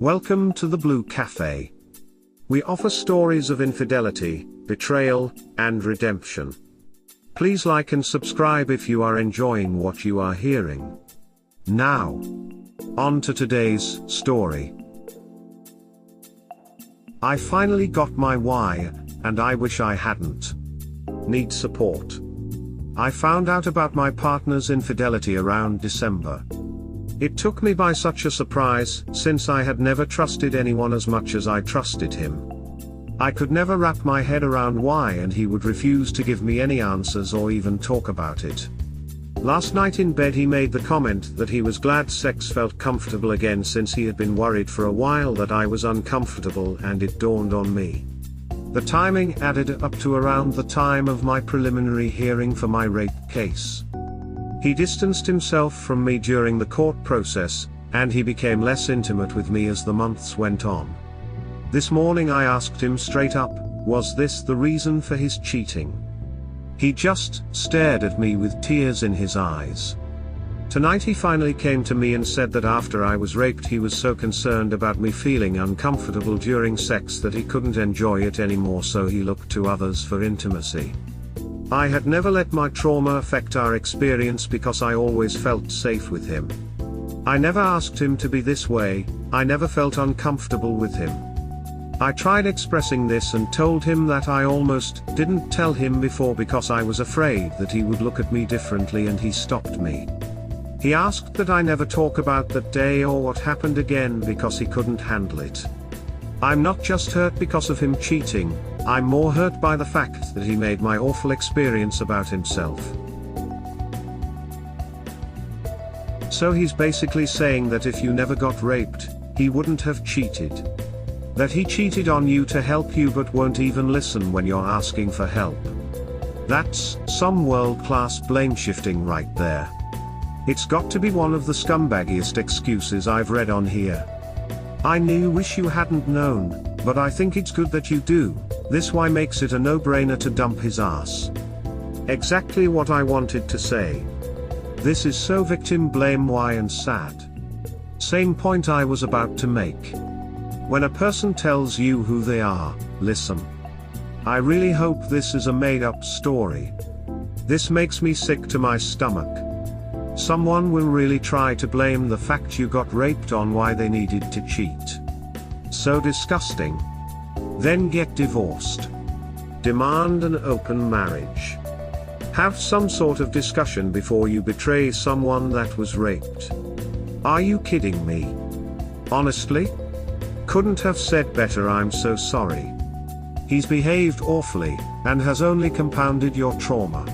Welcome to the Blue Cafe. We offer stories of infidelity, betrayal, and redemption. Please like and subscribe if you are enjoying what you are hearing. Now, on to today's story. I finally got my why, and I wish I hadn't. Need support. I found out about my partner's infidelity around December. It took me by such a surprise, since I had never trusted anyone as much as I trusted him. I could never wrap my head around why, and he would refuse to give me any answers or even talk about it. Last night in bed he made the comment that he was glad sex felt comfortable again, since he had been worried for a while that I was uncomfortable, and it dawned on me. The timing added up to around the time of my preliminary hearing for my rape case. He distanced himself from me during the court process, and he became less intimate with me as the months went on. This morning I asked him straight up, was this the reason for his cheating? He just stared at me with tears in his eyes. Tonight he finally came to me and said that after I was raped he was so concerned about me feeling uncomfortable during sex that he couldn't enjoy it anymore, so he looked to others for intimacy. I had never let my trauma affect our experience because I always felt safe with him. I never asked him to be this way, I never felt uncomfortable with him. I tried expressing this and told him that I almost didn't tell him before because I was afraid that he would look at me differently, and he stopped me. He asked that I never talk about that day or what happened again because he couldn't handle it. I'm not just hurt because of him cheating, I'm more hurt by the fact that he made my awful experience about himself. So he's basically saying that if you never got raped, he wouldn't have cheated. That he cheated on you to help you but won't even listen when you're asking for help. That's some world-class blame shifting right there. It's got to be one of the scumbaggiest excuses I've read on here. I wish you hadn't known, but I think it's good that you do. This why makes it a no-brainer to dump his ass. Exactly what I wanted to say. This is so victim blame why and sad. Same point I was about to make. When a person tells you who they are, listen. I really hope this is a made-up story. This makes me sick to my stomach. Someone will really try to blame the fact you got raped on why they needed to cheat. So disgusting. Then get divorced. Demand an open marriage. Have some sort of discussion before you betray someone that was raped. Are you kidding me? Honestly? Couldn't have said better, I'm so sorry. He's behaved awfully, and has only compounded your trauma.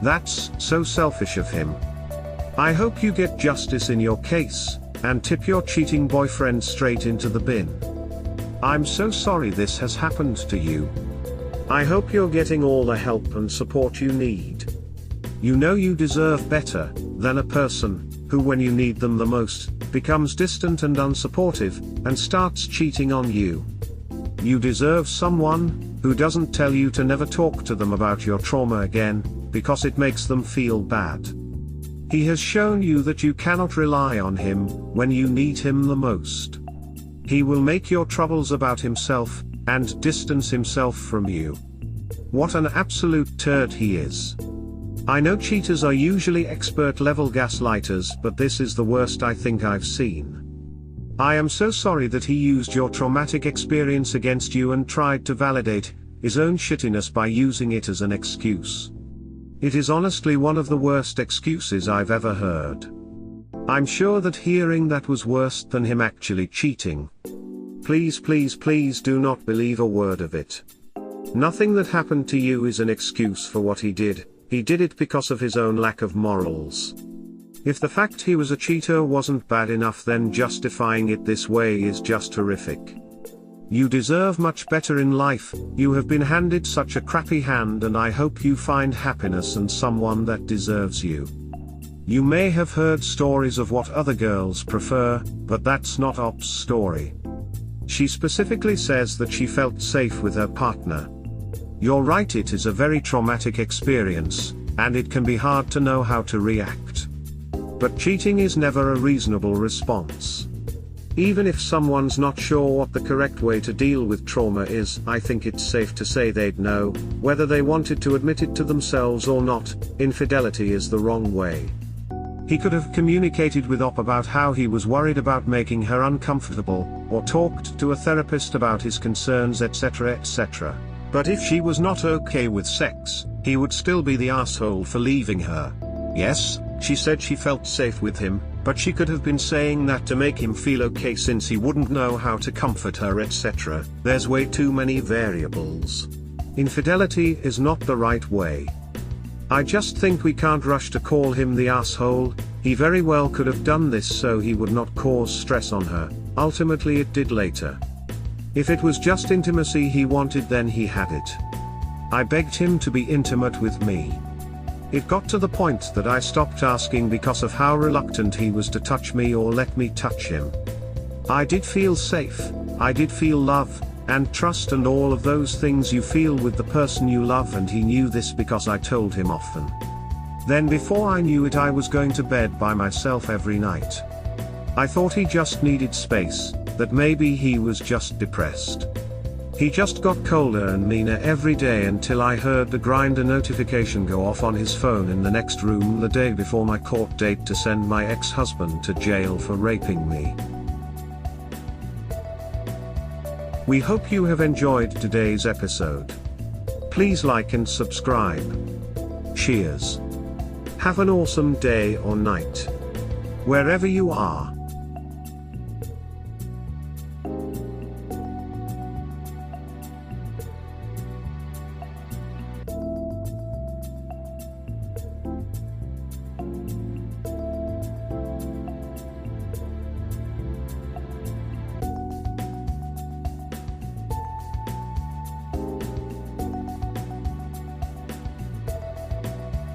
That's so selfish of him. I hope you get justice in your case, and tip your cheating boyfriend straight into the bin. I'm so sorry this has happened to you. I hope you're getting all the help and support you need. You know you deserve better than a person who, when you need them the most, becomes distant and unsupportive, and starts cheating on you. You deserve someone who doesn't tell you to never talk to them about your trauma again, because it makes them feel bad. He has shown you that you cannot rely on him when you need him the most. He will make your troubles about himself, and distance himself from you. What an absolute turd he is. I know cheaters are usually expert-level gaslighters, but this is the worst I think I've seen. I am so sorry that he used your traumatic experience against you and tried to validate his own shittiness by using it as an excuse. It is honestly one of the worst excuses I've ever heard. I'm sure that hearing that was worse than him actually cheating. Please, please, please do not believe a word of it. Nothing that happened to you is an excuse for what he did it because of his own lack of morals. If the fact he was a cheater wasn't bad enough, then justifying it this way is just horrific. You deserve much better in life, you have been handed such a crappy hand, and I hope you find happiness and someone that deserves you. You may have heard stories of what other girls prefer, but that's not Op's story. She specifically says that she felt safe with her partner. You're right, it is a very traumatic experience, and it can be hard to know how to react. But cheating is never a reasonable response. Even if someone's not sure what the correct way to deal with trauma is, I think it's safe to say they'd know, whether they wanted to admit it to themselves or not. Infidelity is the wrong way. He could have communicated with Op about how he was worried about making her uncomfortable, or talked to a therapist about his concerns, etc., etc. But if she was not okay with sex, he would still be the asshole for leaving her. Yes, she said she felt safe with him, but she could have been saying that to make him feel okay since he wouldn't know how to comfort her, etc. There's way too many variables. Infidelity is not the right way. I just think we can't rush to call him the asshole. He very well could have done this so he would not cause stress on her. Ultimately it did later. If it was just intimacy he wanted, then he had it. I begged him to be intimate with me. It got to the point that I stopped asking because of how reluctant he was to touch me or let me touch him. I did feel safe, I did feel love, and trust and all of those things you feel with the person you love, and he knew this because I told him often. Then before I knew it I was going to bed by myself every night. I thought he just needed space, that maybe he was just depressed. He just got colder and meaner every day until I heard the Grindr notification go off on his phone in the next room the day before my court date to send my ex-husband to jail for raping me. We hope you have enjoyed today's episode. Please like and subscribe. Cheers. Have an awesome day or night, wherever you are.